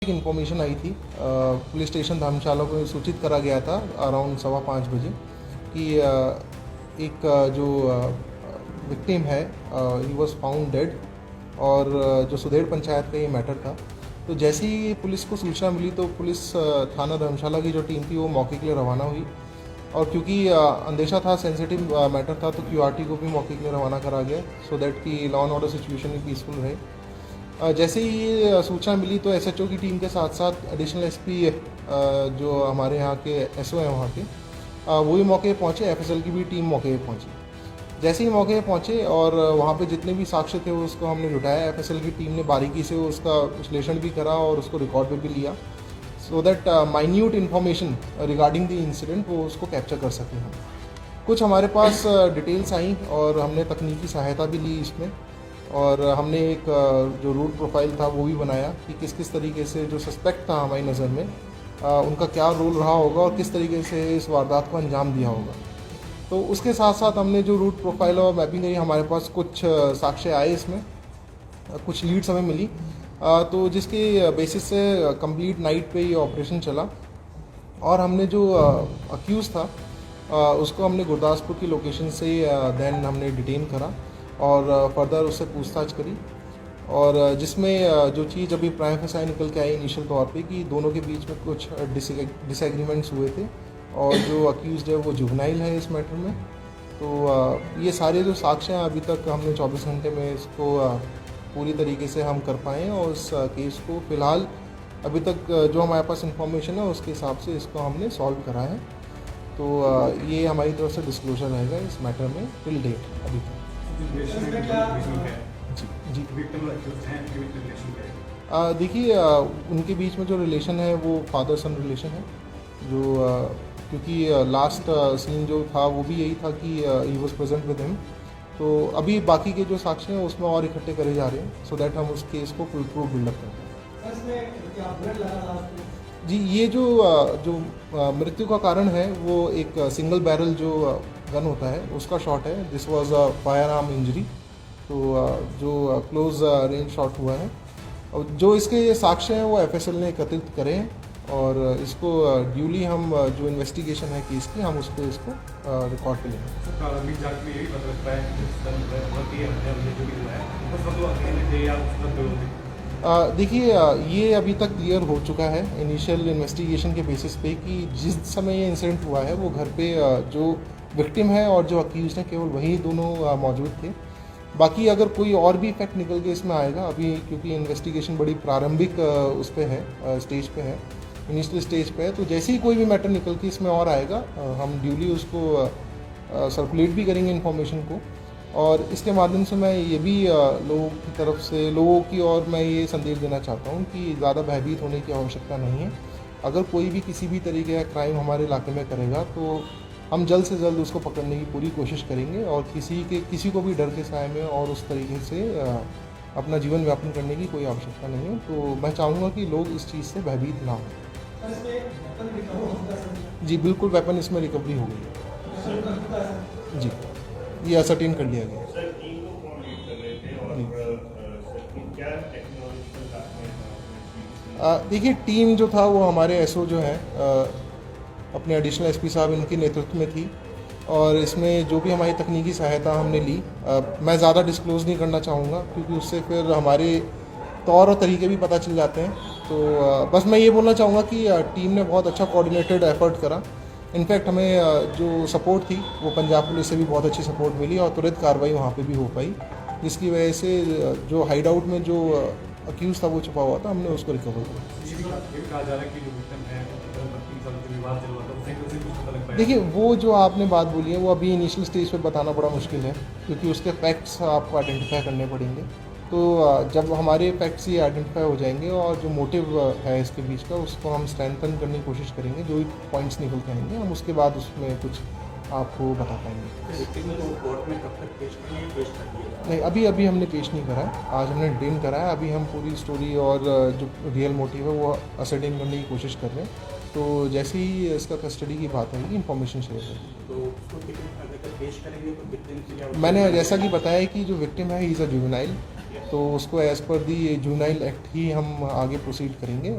एक इन्फॉर्मेशन आई थी police station धर्मशाला को सूचित करा गया था अराउंड 5:15 बजे कि एक जो विक्टिम है ही वाज फाउंड डेड और जो सुधेड़ पंचायत का ये मैटर था। तो जैसे ही पुलिस को सूचना मिली तो पुलिस थाना धर्मशाला की जो टीम थी वो मौके के लिए रवाना हुई और क्योंकि अंदेशा था, सेंसिटिव मैटर था, तो क्यूआरटी को भी मौके के लिए रवाना करा गया सो दैट कि law and order situation peaceful रहे। जैसे ही ये सूचना मिली तो एसएचओ की टीम के साथ साथ एडिशनल एसपी जो हमारे यहाँ के एसओ हैं वहाँ के वो भी मौके पे पहुँचे, एफएसएल की भी टीम मौके पे पहुँची। जैसे ही मौके पे पहुँचे और वहाँ पे जितने भी साक्ष्य थे उसको हमने जुटाया, एफएसएल की टीम ने बारीकी से उसका विश्लेषण भी करा और उसको रिकॉर्ड पे भी लिया so that minute information regarding the incident वो उसको कैप्चर कर सकें हम। कुछ हमारे पास डिटेल्स आई और हमने तकनीकी सहायता भी ली इसमें और हमने एक जो रूट प्रोफाइल था वो भी बनाया कि किस किस तरीके से जो सस्पेक्ट था हमारी नज़र में उनका क्या रोल रहा होगा और किस तरीके से इस वारदात को अंजाम दिया होगा। तो उसके साथ साथ हमने जो रूट प्रोफाइल और मैपिंग करी, हमारे पास कुछ साक्ष्य आए, इसमें कुछ लीड्स हमें मिली तो जिसके बेसिस से कंप्लीट नाइट पे ये ऑपरेशन चला और हमने जो अक्यूज़ था उसको हमने गुरदासपुर की लोकेशन से देन हमने डिटेन करा और फर्दर उससे पूछताछ करी और जिसमें जो चीज़ अभी प्राइम फेसाई निकल के आई इनिशियल तौर पे कि दोनों के बीच में कुछ डिसएग्रीमेंट्स हुए थे और जो अक्यूज़ड है वो जुवेनाइल है इस मैटर में। तो ये सारे जो साक्ष्य हैं अभी तक हमने 24 घंटे में इसको पूरी तरीके से हम कर पाए और उस केस को फ़िलहाल अभी तक जो हमारे पास इंफॉर्मेशन है उसके हिसाब से इसको हमने सॉल्व करा है। तो ये हमारी तरफ से डिस्क्लोजर रहेगा इस मैटर में टिल डेट अभी तक। जी देखिए उनके बीच में जो रिलेशन है वो फादर सन रिलेशन है जो क्योंकि लास्ट सीन जो था वो भी यही था कि he was present with him. तो अभी बाकी के जो साक्ष्य हैं उसमें और इकट्ठे करे जा रहे हैं सो दैट हम उस केस को फुल प्रूफ बिल्डअप करते हैं। जी ये जो मृत्यु का कारण है वो एक सिंगल बैरल जो गन होता है उसका शॉट है। This was a fire arm injury, तो जो क्लोज रेंज शॉट हुआ है और जो इसके साक्ष्य हैं वो एफएसएल ने एकत्रित करे हैं और इसको ड्यूली हम जो इन्वेस्टिगेशन है केस की हम उस पर इसको रिकॉर्ड पे लेंगे। देखिए ये अभी तक क्लियर हो चुका है इनिशियल इन्वेस्टिगेशन के बेसिस पे कि जिस समय ये इंसिडेंट हुआ है वो घर पे जो विक्टिम है और जो अक्यूज हैं केवल वही दोनों मौजूद थे। बाकी अगर कोई और भी फैक्ट निकल के इसमें आएगा अभी, क्योंकि इन्वेस्टिगेशन बड़ी प्रारंभिक उस पे है, स्टेज पे है, इनिशियल स्टेज पे है, तो जैसे ही कोई भी मैटर निकल के इसमें और आएगा हम ड्यूली उसको सर्कुलेट भी करेंगे इन्फॉर्मेशन को। और इसके माध्यम से मैं ये भी लोगों की तरफ से लोगों की और मैं ये संदेश देना चाहता हूँ कि ज़्यादा भयभीत होने की आवश्यकता नहीं है। अगर कोई भी किसी भी तरीके का क्राइम हमारे इलाके में करेगा तो हम जल्द से जल्द उसको पकड़ने की पूरी कोशिश करेंगे और किसी को भी डर के साए में और उस तरीके से अपना जीवन व्यापन करने की कोई आवश्यकता नहीं है। तो मैं चाहूँगा कि लोग इस चीज़ से भयभीत ना हों। जी बिल्कुल, वेपन इसमें रिकवरी हो गई है। जी ये असर्टेन कर लिया गया। देखिए टीम जो था वो हमारे एसओ जो है अपने एडिशनल एसपी साहब इनके नेतृत्व में थी और इसमें जो भी हमारी तकनीकी सहायता हमने ली मैं ज़्यादा डिस्क्लोज़ नहीं करना चाहूँगा क्योंकि उससे फिर हमारे तौर और तरीके भी पता चल जाते हैं। तो बस मैं ये बोलना चाहूँगा कि टीम ने बहुत अच्छा कोऑर्डिनेटेड एफर्ट करा। इनफैक्ट हमें जो सपोर्ट थी वो पंजाब पुलिस से भी बहुत अच्छी सपोर्ट मिली और तुरंत कार्रवाई वहाँ पे भी हो पाई, जिसकी वजह से जो हाइड आउट में जो अक्यूज़ था वो छुपा हुआ था, हमने उसको रिकवर किया। देखिए वो जो आपने बात बोली है वो अभी इनिशियल स्टेज पे बताना बड़ा मुश्किल है क्योंकि उसके फैक्ट्स आपको आइडेंटिफाई करने पड़ेंगे। तो जब हमारे फैक्ट्स ये आइडेंटिफाई हो जाएंगे और जो मोटिव है इसके बीच का उसको हम स्ट्रेंथन करने की कोशिश करेंगे, जो भी पॉइंट्स निकल के आएंगे हम उसके बाद उसमें कुछ आपको बता पाएंगे। नहीं अभी हमने पेश नहीं करा है, आज हमने डिटेन करा है। अभी हम पूरी स्टोरी और जो रियल मोटिव है वो असर्टेन करने की कोशिश कर रहे हैं। तो जैसे ही इसका कस्टडी की बात आएगी इन्फॉर्मेशन शेयर करेंगे। मैंने जैसा कि बताया कि जो विक्टिम है ही इज़ अ जुवेनाइल, तो उसको एज़ पर दी जुवेनाइल एक्ट ही हम आगे प्रोसीड करेंगे